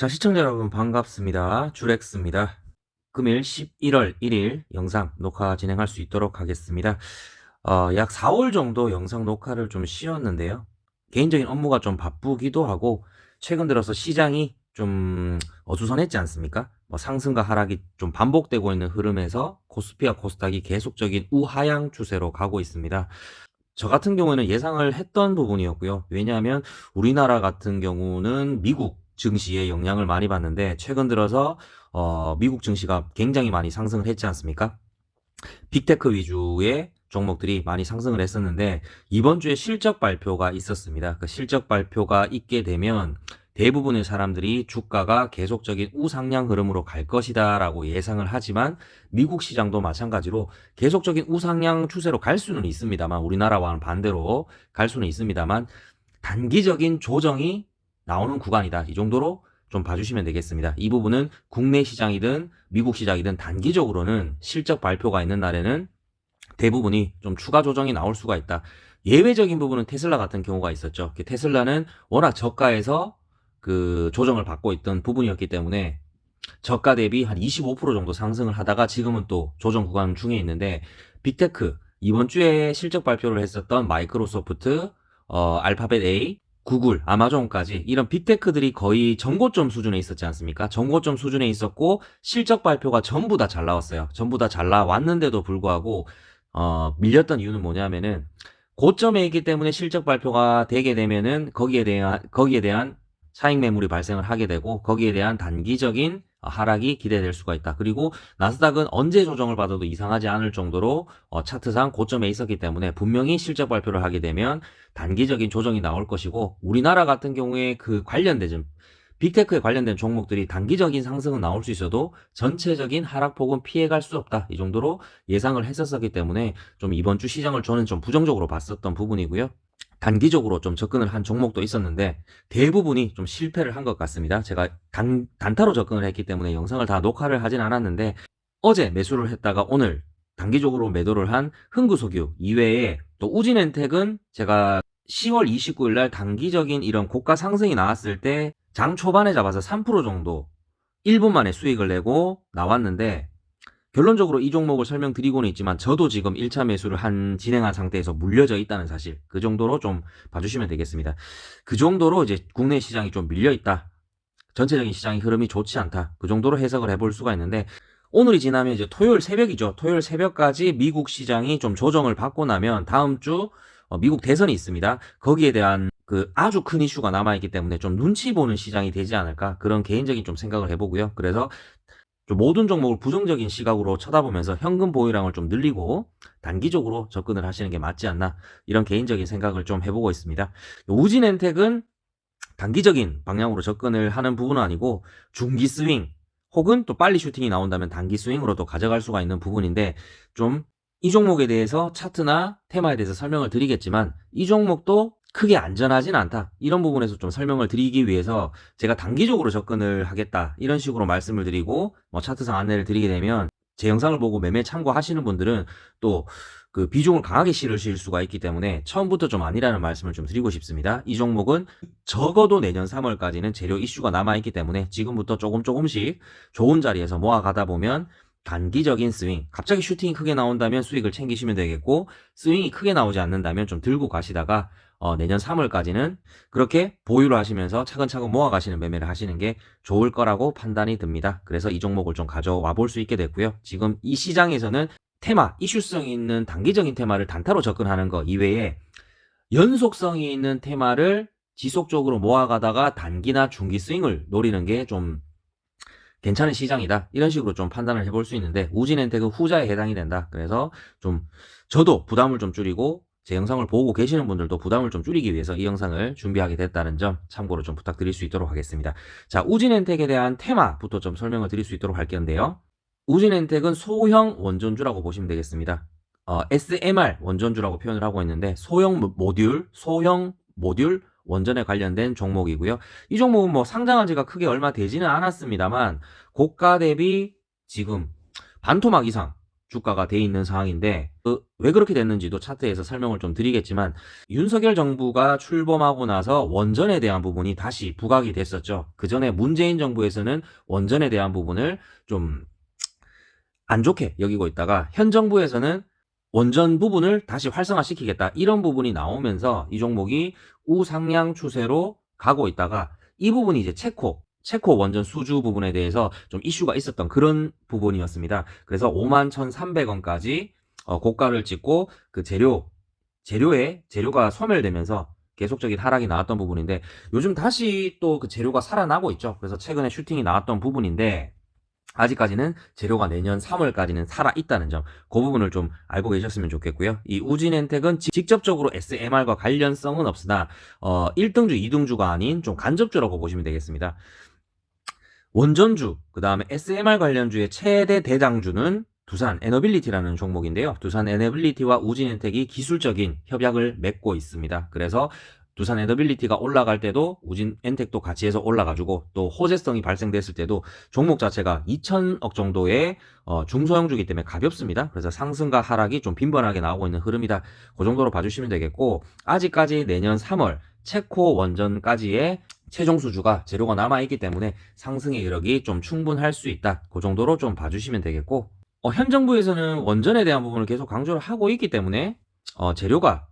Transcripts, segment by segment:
자, 시청자 여러분 반갑습니다. 주렉스입니다. 금일 11월 1일 영상 녹화 진행할 수 있도록 하겠습니다. 약 4월 정도 영상 녹화를 좀 쉬었는데요. 개인적인 업무가 좀 바쁘기도 하고 최근 들어서 시장이 좀 어수선했지 않습니까? 상승과 하락이 좀 반복되고 있는 흐름에서 코스피와 코스닥이 계속적인 우하향 추세로 가고 있습니다. 저 같은 경우에는 예상을 했던 부분이었고요. 왜냐하면 우리나라 같은 경우는 미국 증시에 영향을 많이 받는데 최근 들어서 미국 증시가 굉장히 많이 상승을 했지 않습니까? 빅테크 위주의 종목들이 많이 상승을 했었는데 이번 주에 실적 발표가 있었습니다. 그 실적 발표가 있게 되면 대부분의 사람들이 주가가 계속적인 우상향 흐름으로 갈 것이다 라고 예상을 하지만 미국 시장도 마찬가지로 계속적인 우상향 추세로 갈 수는 있습니다만 우리나라와는 반대로 갈 수는 있습니다만 단기적인 조정이 나오는 구간이다. 이 정도로 좀 봐주시면 되겠습니다. 이 부분은 국내 시장이든 미국 시장이든 단기적으로는 실적 발표가 있는 날에는 대부분이 좀 추가 조정이 나올 수가 있다. 예외적인 부분은 테슬라 같은 경우가 있었죠. 테슬라는 워낙 저가에서 그 조정을 받고 있던 부분이었기 때문에 저가 대비 한 25% 정도 상승을 하다가 지금은 또 조정 구간 중에 있는데 빅테크 이번 주에 실적 발표를 했었던 마이크로소프트, 알파벳 A, 구글, 아마존까지 이런 빅테크들이 거의 전고점 수준에 있었지 않습니까? 전고점 수준에 있었고 실적 발표가 전부 다 잘 나왔어요. 전부 다 잘 나왔는데도 불구하고 밀렸던 이유는 뭐냐면은 고점에 있기 때문에 실적 발표가 되게 되면은 거기에 대한 차익 매물이 발생을 하게 되고 거기에 대한 단기적인 하락이 기대될 수가 있다. 그리고 나스닥은 언제 조정을 받아도 이상하지 않을 정도로 차트상 고점에 있었기 때문에 분명히 실적 발표를 하게 되면 단기적인 조정이 나올 것이고 우리나라 같은 경우에 그 관련된 빅테크에 관련된 종목들이 단기적인 상승은 나올 수 있어도 전체적인 하락폭은 피해갈 수 없다. 이 정도로 예상을 했었기 때문에 좀 이번 주 시장을 저는 좀 부정적으로 봤었던 부분이고요. 단기적으로 좀 접근을 한 종목도 있었는데 대부분이 좀 실패를 한 것 같습니다. 제가 단타로 접근을 했기 때문에 영상을 다 녹화를 하진 않았는데 어제 매수를 했다가 오늘 단기적으로 매도를 한 흥구석유 이외에 또 우진엔텍은 제가 10월 29일 날 단기적인 이런 고가 상승이 나왔을 때 장 초반에 잡아서 3% 정도 1분 만에 수익을 내고 나왔는데 결론적으로 이 종목을 설명드리고는 있지만 저도 지금 1차 매수를 진행한 상태에서 물려져 있다는 사실 그 정도로 좀 봐주시면 되겠습니다. 그 정도로 이제 국내 시장이 좀 밀려있다. 전체적인 시장의 흐름이 좋지 않다. 그 정도로 해석을 해볼 수가 있는데 오늘이 지나면 이제 토요일 새벽이죠. 토요일 새벽까지 미국 시장이 좀 조정을 받고 나면 다음 주 미국 대선이 있습니다. 거기에 대한 그 아주 큰 이슈가 남아있기 때문에 좀 눈치 보는 시장이 되지 않을까 그런 개인적인 좀 생각을 해보고요. 그래서 좀 모든 종목을 부정적인 시각으로 쳐다보면서 현금 보유량을 좀 늘리고 단기적으로 접근을 하시는 게 맞지 않나 이런 개인적인 생각을 좀 해보고 있습니다. 우진엔텍은 단기적인 방향으로 접근을 하는 부분은 아니고 중기 스윙 혹은 또 빨리 슈팅이 나온다면 단기 스윙으로도 가져갈 수가 있는 부분인데 좀 이 종목에 대해서 차트나 테마에 대해서 설명을 드리겠지만 이 종목도 크게 안전하진 않다. 이런 부분에서 좀 설명을 드리기 위해서 제가 단기적으로 접근을 하겠다. 이런 식으로 말씀을 드리고 차트상 안내를 드리게 되면 제 영상을 보고 매매 참고하시는 분들은 또 그 비중을 강하게 실으실 수가 있기 때문에 처음부터 좀 아니라는 말씀을 좀 드리고 싶습니다. 이 종목은 적어도 내년 3월까지는 재료 이슈가 남아있기 때문에 지금부터 조금씩 좋은 자리에서 모아가다 보면 단기적인 스윙, 갑자기 슈팅이 크게 나온다면 수익을 챙기시면 되겠고 스윙이 크게 나오지 않는다면 좀 들고 가시다가 내년 3월까지는 그렇게 보유를 하시면서 차근차근 모아가시는 매매를 하시는 게 좋을 거라고 판단이 듭니다. 그래서 이 종목을 좀 가져와 볼 수 있게 됐고요. 지금 이 시장에서는 테마, 이슈성이 있는 단기적인 테마를 단타로 접근하는 거 이외에 연속성이 있는 테마를 지속적으로 모아가다가 단기나 중기 스윙을 노리는 게 좀 괜찮은 시장이다. 이런 식으로 좀 판단을 해볼 수 있는데 우진엔텍은 후자에 해당이 된다. 그래서 좀 저도 부담을 좀 줄이고 제 영상을 보고 계시는 분들도 부담을 좀 줄이기 위해서 이 영상을 준비하게 됐다는 점 참고로 좀 부탁드릴 수 있도록 하겠습니다. 자, 우진엔텍에 대한 테마부터 좀 설명을 드릴 수 있도록 할 건데요. 우진엔텍은 소형 원전주라고 보시면 되겠습니다. SMR 원전주라고 표현을 하고 있는데 소형 모듈 원전에 관련된 종목이고요. 이 종목은 뭐 상장한 지가 크게 얼마 되지는 않았습니다만 고가 대비 지금 반토막 이상 주가가 돼 있는 상황인데 왜 그렇게 됐는지도 차트에서 설명을 좀 드리겠지만 윤석열 정부가 출범하고 나서 원전에 대한 부분이 다시 부각이 됐었죠. 그전에 문재인 정부에서는 원전에 대한 부분을 좀 안 좋게 여기고 있다가 현 정부에서는 원전 부분을 다시 활성화시키겠다 이런 부분이 나오면서 이 종목이 우상향 추세로 가고 있다가 이 부분이 이제 체코 원전 수주 부분에 대해서 좀 이슈가 있었던 그런 부분이었습니다. 그래서 51,300원까지 고가를 찍고 그 재료가 소멸되면서 계속적인 하락이 나왔던 부분인데 요즘 다시 또 그 재료가 살아나고 있죠. 그래서 최근에 슈팅이 나왔던 부분인데 아직까지는 재료가 내년 3월까지는 살아있다는 점, 그 부분을 좀 알고 계셨으면 좋겠고요. 이 우진엔텍은 직접적으로 SMR과 관련성은 없으나 1등주, 2등주가 아닌 좀 간접주라고 보시면 되겠습니다. 원전주, 그 다음에 SMR 관련주의 최대 대장주는 두산 에너빌리티라는 종목인데요. 두산 에너빌리티와 우진엔텍이 기술적인 협약을 맺고 있습니다. 그래서 두산 에너빌리티가 올라갈 때도 우진엔텍도 같이 해서 올라가지고 또 호재성이 발생됐을 때도 종목 자체가 2천억 정도의 중소형주기 때문에 가볍습니다. 그래서 상승과 하락이 좀 빈번하게 나오고 있는 흐름이다. 그 정도로 봐주시면 되겠고 아직까지 내년 3월 체코 원전까지의 최종 수주가 재료가 남아있기 때문에 상승의 이력이 좀 충분할 수 있다. 그 정도로 좀 봐주시면 되겠고 현 정부에서는 원전에 대한 부분을 계속 강조를 하고 있기 때문에 재료가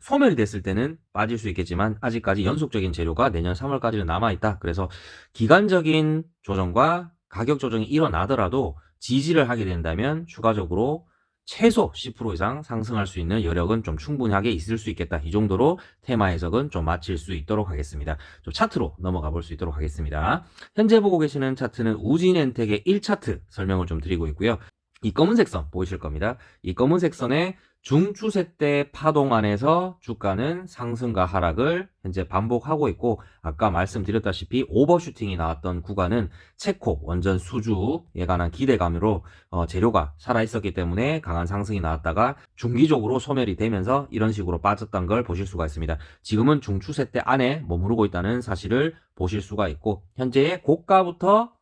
소멸이 됐을 때는 빠질 수 있겠지만 아직까지 연속적인 재료가 내년 3월까지는 남아있다. 그래서 기간적인 조정과 가격 조정이 일어나더라도 지지를 하게 된다면 추가적으로 최소 10% 이상 상승할 수 있는 여력은 좀 충분하게 있을 수 있겠다. 이 정도로 테마 해석은 좀 마칠 수 있도록 하겠습니다. 좀 차트로 넘어가 볼 수 있도록 하겠습니다. 현재 보고 계시는 차트는 우진엔텍의 1차트 설명을 좀 드리고 있고요. 이 검은색 선 보이실 겁니다. 이 검은색 선에 중추세 대 파동 안에서 주가는 상승과 하락을 현재 반복하고 있고 아까 말씀드렸다시피 오버슈팅이 나왔던 구간은 체코 원전 수주에 관한 기대감으로 재료가 살아있었기 때문에 강한 상승이 나왔다가 중기적으로 소멸이 되면서 이런 식으로 빠졌던 걸 보실 수가 있습니다. 지금은 중추세 대 안에 머무르고 있다는 사실을 보실 수가 있고 현재의 고가부터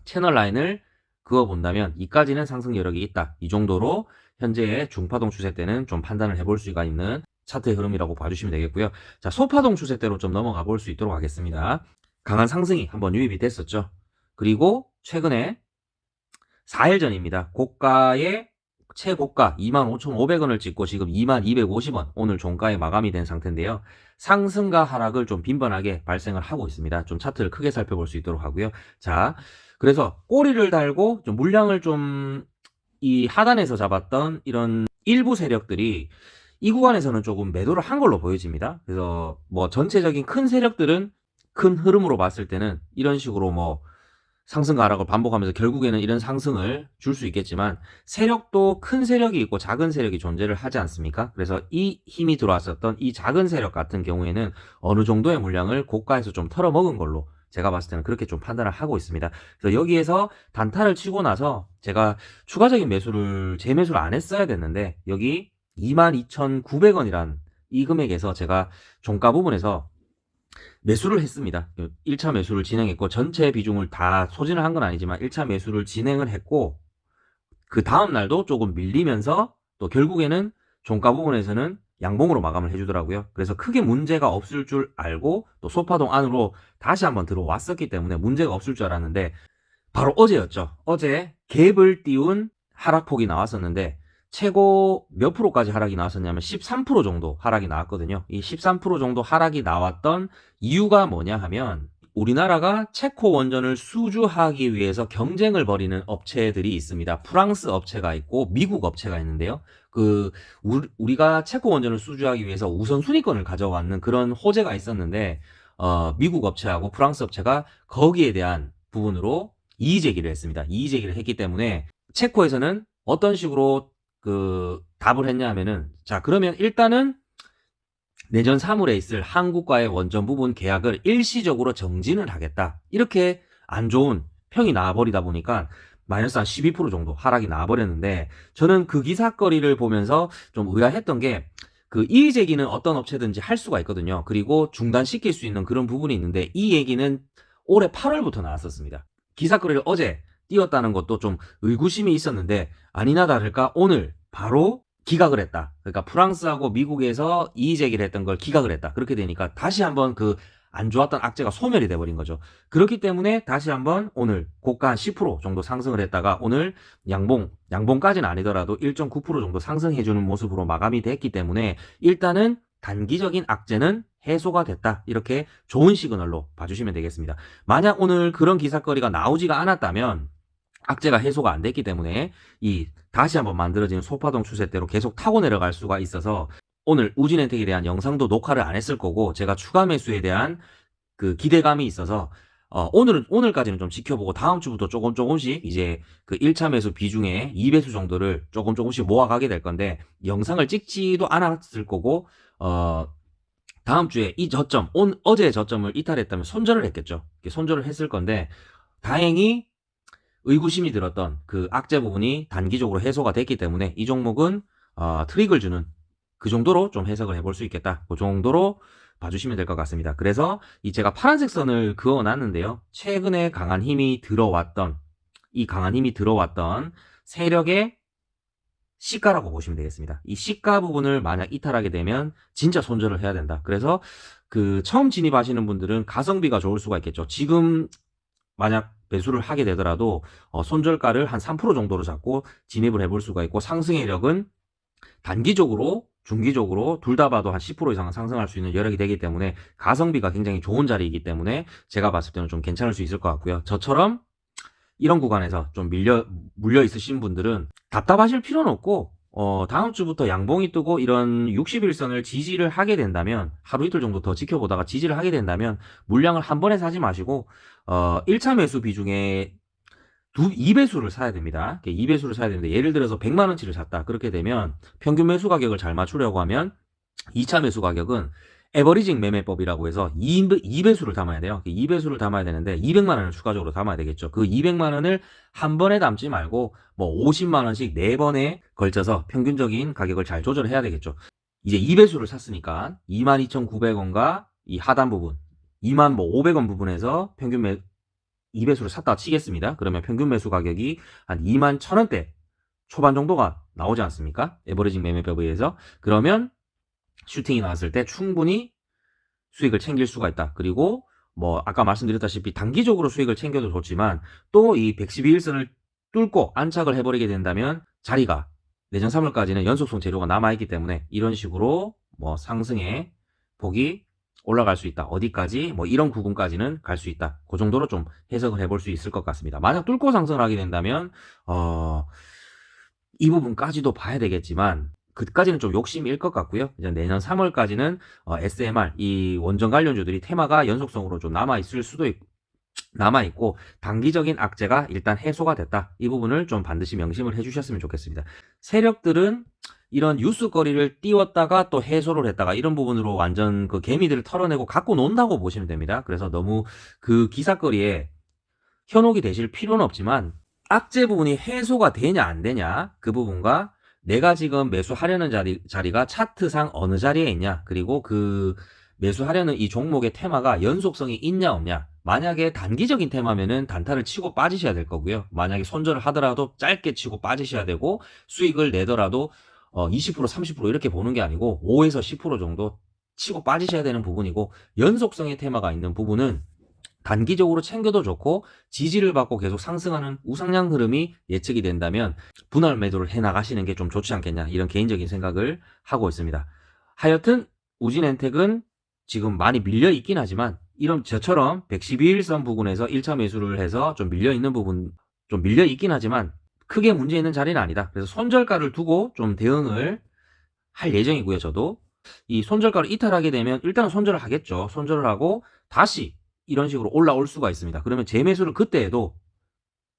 채널 라인을 그어본다면 이까지는 상승 여력이 있다. 이 정도로 현재의 중파동 추세대는 좀 판단을 해볼 수가 있는 차트의 흐름이라고 봐주시면 되겠고요. 자, 소파동 추세대로 좀 넘어가 볼 수 있도록 하겠습니다. 강한 상승이 한번 유입이 됐었죠. 그리고 최근에 4일 전입니다. 고가의 최고가 25,500원을 찍고 지금 2250원 오늘 종가에 마감이 된 상태인데요. 상승과 하락을 좀 빈번하게 발생을 하고 있습니다. 좀 차트를 크게 살펴볼 수 있도록 하고요. 자, 그래서 꼬리를 달고 좀 물량을 좀 이 하단에서 잡았던 이런 일부 세력들이 이 구간에서는 조금 매도를 한 걸로 보여집니다. 그래서 뭐 전체적인 큰 세력들은 큰 흐름으로 봤을 때는 이런 식으로 뭐 상승과 하락을 반복하면서 결국에는 이런 상승을 줄 수 있겠지만 세력도 큰 세력이 있고 작은 세력이 존재를 하지 않습니까? 그래서 이 힘이 들어왔었던 이 작은 세력 같은 경우에는 어느 정도의 물량을 고가에서 좀 털어먹은 걸로 제가 봤을 때는 그렇게 좀 판단을 하고 있습니다. 그래서 여기에서 단타를 치고 나서 제가 추가적인 재매수를 안 했어야 됐는데 여기 22,900원이란 이 금액에서 제가 종가 부분에서 매수를 했습니다. 1차 매수를 진행했고 전체 비중을 다 소진을 한 건 아니지만 1차 매수를 진행을 했고 그 다음 날도 조금 밀리면서 또 결국에는 종가 부분에서는 양봉으로 마감을 해주더라고요. 그래서 크게 문제가 없을 줄 알고 또 소파동 안으로 다시 한번 들어왔었기 때문에 문제가 없을 줄 알았는데 바로 어제였죠. 어제 갭을 띄운 하락폭이 나왔었는데 최고 몇 프로까지 하락이 나왔었냐면 13% 정도 하락이 나왔거든요. 이 13% 정도 하락이 나왔던 이유가 뭐냐 하면 우리나라가 체코 원전을 수주하기 위해서 경쟁을 벌이는 업체들이 있습니다. 프랑스 업체가 있고 미국 업체가 있는데요. 우리가 체코 원전을 수주하기 위해서 우선순위권을 가져왔는 그런 호재가 있었는데 미국 업체하고 프랑스 업체가 거기에 대한 부분으로 이의 제기를 했습니다. 이의 제기를 했기 때문에 체코에서는 어떤 식으로 답을 했냐 하면은 자 그러면 일단은 내년 3월에 있을 한국과의 원전 부분 계약을 일시적으로 정진을 하겠다. 이렇게 안 좋은 평이 나와버리다 보니까 마이너스 한 12% 정도 하락이 나와버렸는데 저는 그 기사거리를 보면서 좀 의아했던 게 이의 제기는 어떤 업체든지 할 수가 있거든요. 그리고 중단시킬 수 있는 그런 부분이 있는데 이 얘기는 올해 8월부터 나왔었습니다. 기사거리를 어제 띄웠다는 것도 좀 의구심이 있었는데 아니나 다를까 오늘 바로 기각을 했다. 그러니까 프랑스하고 미국에서 이의 제기를 했던 걸 기각을 했다. 그렇게 되니까 다시 한번 그 안 좋았던 악재가 소멸이 돼버린 거죠. 그렇기 때문에 다시 한번 오늘 고가 한 10% 정도 상승을 했다가 오늘 양봉까지는 아니더라도 1.9% 정도 상승해주는 모습으로 마감이 됐기 때문에 일단은 단기적인 악재는 해소가 됐다. 이렇게 좋은 시그널로 봐주시면 되겠습니다. 만약 오늘 그런 기사거리가 나오지가 않았다면 악재가 해소가 안 됐기 때문에 이 다시 한번 만들어지는 소파동 추세대로 계속 타고 내려갈 수가 있어서 오늘 우진엔텍에 대한 영상도 녹화를 안 했을 거고 제가 추가 매수에 대한 그 기대감이 있어서 오늘까지는 좀 지켜보고 다음 주부터 조금씩 이제 그 1차 매수 비중에 2배수 정도를 조금씩 모아가게 될 건데 영상을 찍지도 않았을 거고 다음 주에 이 저점 어제의 저점을 이탈했다면 손절을 했겠죠. 손절을 했을 건데 다행히 의구심이 들었던 그 악재 부분이 단기적으로 해소가 됐기 때문에 이 종목은 트릭을 주는 그 정도로 좀 해석을 해볼 수 있겠다. 그 정도로 봐주시면 될 것 같습니다. 그래서 이 제가 파란색 선을 그어놨는데요. 최근에 강한 힘이 들어왔던 세력의 시가라고 보시면 되겠습니다. 이 시가 부분을 만약 이탈하게 되면 진짜 손절을 해야 된다. 그래서 그 처음 진입하시는 분들은 가성비가 좋을 수가 있겠죠. 지금 만약 매수를 하게 되더라도 손절가를 한 3% 정도로 잡고 진입을 해볼 수가 있고 상승의 력은 단기적으로 중기적으로 둘 다 봐도 한 10% 이상은 상승할 수 있는 여력이 되기 때문에 가성비가 굉장히 좋은 자리이기 때문에 제가 봤을 때는 좀 괜찮을 수 있을 것 같고요. 저처럼 이런 구간에서 좀 물려 있으신 분들은 답답하실 필요는 없고 다음 주부터 양봉이 뜨고 이런 60일선을 지지를 하게 된다면 하루 이틀 정도 더 지켜보다가 지지를 하게 된다면 물량을 한 번에 사지 마시고 1차 매수 비중에 2배수를 사야 됩니다. 2배수를 사야 되는데 예를 들어서 100만원치를 샀다. 그렇게 되면 평균 매수 가격을 잘 맞추려고 하면 2차 매수 가격은 에버리징 매매법이라고 해서 2배수를 담아야 돼요. 2배수를 담아야 되는데 200만원을 추가적으로 담아야 되겠죠. 그 200만원을 한 번에 담지 말고 뭐 50만원씩 4번에 걸쳐서 평균적인 가격을 잘 조절해야 되겠죠. 이제 2배수를 샀으니까 22,900원과 이 하단 부분 25,500원 부분에서 평균 2배수를 샀다 치겠습니다. 그러면 평균 매수 가격이 한 21,000원대 초반 정도가 나오지 않습니까? 에버리징 매매법에 의해서. 그러면 슈팅이 나왔을 때 충분히 수익을 챙길 수가 있다. 그리고 뭐 아까 말씀드렸다시피 단기적으로 수익을 챙겨도 좋지만 또 이 112일선을 뚫고 안착을 해버리게 된다면 자리가 내년 3월까지는 연속성 재료가 남아있기 때문에 이런 식으로 뭐 상승의 폭이 올라갈 수 있다. 어디까지? 뭐 이런 구간까지는 갈 수 있다. 그 정도로 좀 해석을 해볼 수 있을 것 같습니다. 만약 뚫고 상승을 하게 된다면 이 부분까지도 봐야 되겠지만 그까지는 좀 욕심일 것 같고요. 이제 내년 3월까지는 SMR 이 원전 관련주들이 테마가 연속성으로 좀 남아있고 단기적인 악재가 일단 해소가 됐다. 이 부분을 좀 반드시 명심을 해주셨으면 좋겠습니다. 세력들은 이런 뉴스거리를 띄웠다가 또 해소를 했다가 이런 부분으로 완전 그 개미들을 털어내고 갖고 논다고 보시면 됩니다. 그래서 너무 그 기사거리에 현혹이 되실 필요는 없지만 악재 부분이 해소가 되냐 안 되냐 그 부분과 내가 지금 매수하려는 자리가 차트상 어느 자리에 있냐 그리고 그 매수하려는 이 종목의 테마가 연속성이 있냐 없냐 만약에 단기적인 테마면은 단타를 치고 빠지셔야 될 거고요. 만약에 손절을 하더라도 짧게 치고 빠지셔야 되고 수익을 내더라도 20% 30% 이렇게 보는 게 아니고 5에서 10% 정도 치고 빠지셔야 되는 부분이고 연속성의 테마가 있는 부분은 단기적으로 챙겨도 좋고 지지를 받고 계속 상승하는 우상향 흐름이 예측이 된다면 분할 매도를 해 나가시는 게 좀 좋지 않겠냐 이런 개인적인 생각을 하고 있습니다. 하여튼 우진엔텍은 지금 많이 밀려 있긴 하지만 이런 저처럼 112일선 부분에서 1차 매수를 해서 좀 밀려 있는 부분 좀 밀려 있긴 하지만 크게 문제 있는 자리는 아니다. 그래서 손절가를 두고 좀 대응을 할 예정이고요. 저도 이 손절가를 이탈하게 되면 일단은 손절을 하겠죠. 손절을 하고 다시 이런 식으로 올라올 수가 있습니다. 그러면 재매수를 그때 해도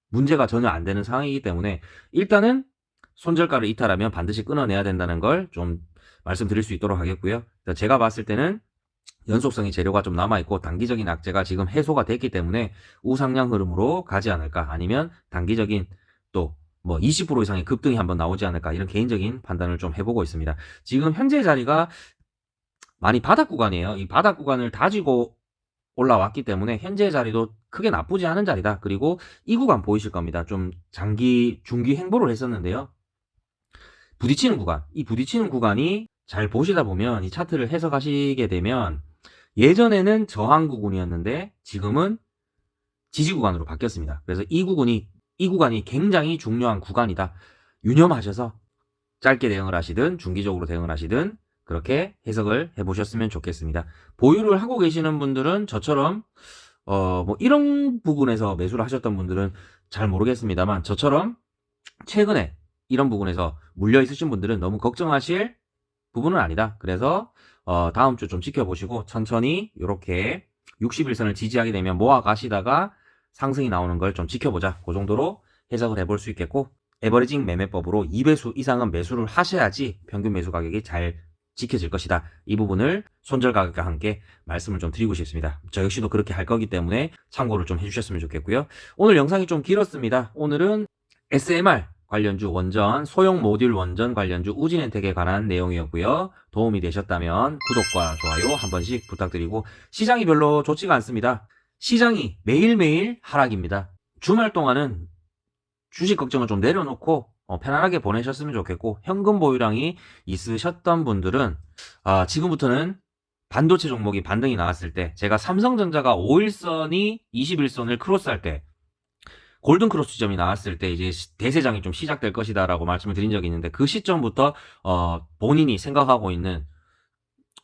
문제가 전혀 안 되는 상황이기 때문에 일단은 손절가를 이탈하면 반드시 끊어내야 된다는 걸 좀 말씀드릴 수 있도록 하겠고요. 제가 봤을 때는 연속성의 재료가 좀 남아있고 단기적인 악재가 지금 해소가 됐기 때문에 우상향 흐름으로 가지 않을까 아니면 단기적인 또 뭐 20% 이상의 급등이 한번 나오지 않을까 이런 개인적인 판단을 좀 해보고 있습니다. 지금 현재 자리가 많이 바닥 구간이에요. 이 바닥 구간을 다지고 올라왔기 때문에 현재 자리도 크게 나쁘지 않은 자리다. 그리고 이 구간 보이실 겁니다. 좀 중기 횡보를 했었는데요. 부딪히는 구간, 이 부딪히는 구간이 잘 보시다 보면 이 차트를 해석하시게 되면 예전에는 저항 구간이었는데 지금은 지지 구간으로 바뀌었습니다. 그래서 이 구간이 굉장히 중요한 구간이다. 유념하셔서 짧게 대응을 하시든 중기적으로 대응을 하시든 그렇게 해석을 해보셨으면 좋겠습니다. 보유를 하고 계시는 분들은 저처럼 뭐 이런 부분에서 매수를 하셨던 분들은 잘 모르겠습니다만 저처럼 최근에 이런 부분에서 물려 있으신 분들은 너무 걱정하실 부분은 아니다. 그래서 다음 주 좀 지켜보시고 천천히 이렇게 60일선을 지지하게 되면 모아 가시다가 상승이 나오는 걸 좀 지켜보자. 그 정도로 해석을 해볼 수 있겠고 에버리징 매매법으로 2배수 이상은 매수를 하셔야지 평균 매수 가격이 잘 지켜질 것이다. 이 부분을 손절 가격과 함께 말씀을 좀 드리고 싶습니다. 저 역시도 그렇게 할 거기 때문에 참고를 좀 해주셨으면 좋겠고요. 오늘 영상이 좀 길었습니다. 오늘은 SMR 관련주 원전, 소형 모듈 원전 관련주 우진엔텍에 관한 내용이었고요. 도움이 되셨다면 구독과 좋아요 한 번씩 부탁드리고 시장이 별로 좋지가 않습니다. 시장이 매일매일 하락입니다. 주말 동안은 주식 걱정을 좀 내려놓고 편안하게 보내셨으면 좋겠고 현금 보유량이 있으셨던 분들은 지금부터는 반도체 종목이 반등이 나왔을 때 제가 삼성전자가 5일선이 21선을 크로스할 때 골든 크로스 지점이 나왔을 때 이제 대세장이 좀 시작될 것이다라고 말씀을 드린 적이 있는데 그 시점부터 본인이 생각하고 있는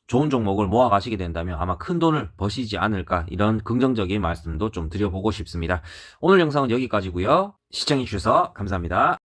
좋은 종목을 모아 가시게 된다면 아마 큰 돈을 버시지 않을까 이런 긍정적인 말씀도 좀 드려보고 싶습니다. 오늘 영상은 여기까지고요. 시청해 주셔서 감사합니다.